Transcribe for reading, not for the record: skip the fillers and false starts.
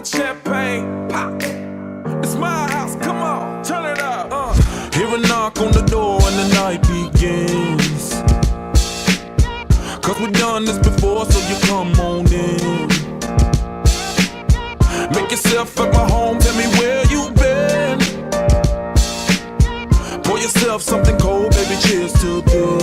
the champagne, pop. It's my house, come on, turn it up. Hear a knock on the door and the night begins. Cause we've done this before, so you come on in. Make yourself at my home, tell me where you been. Pour yourself something cold, baby, cheers to this.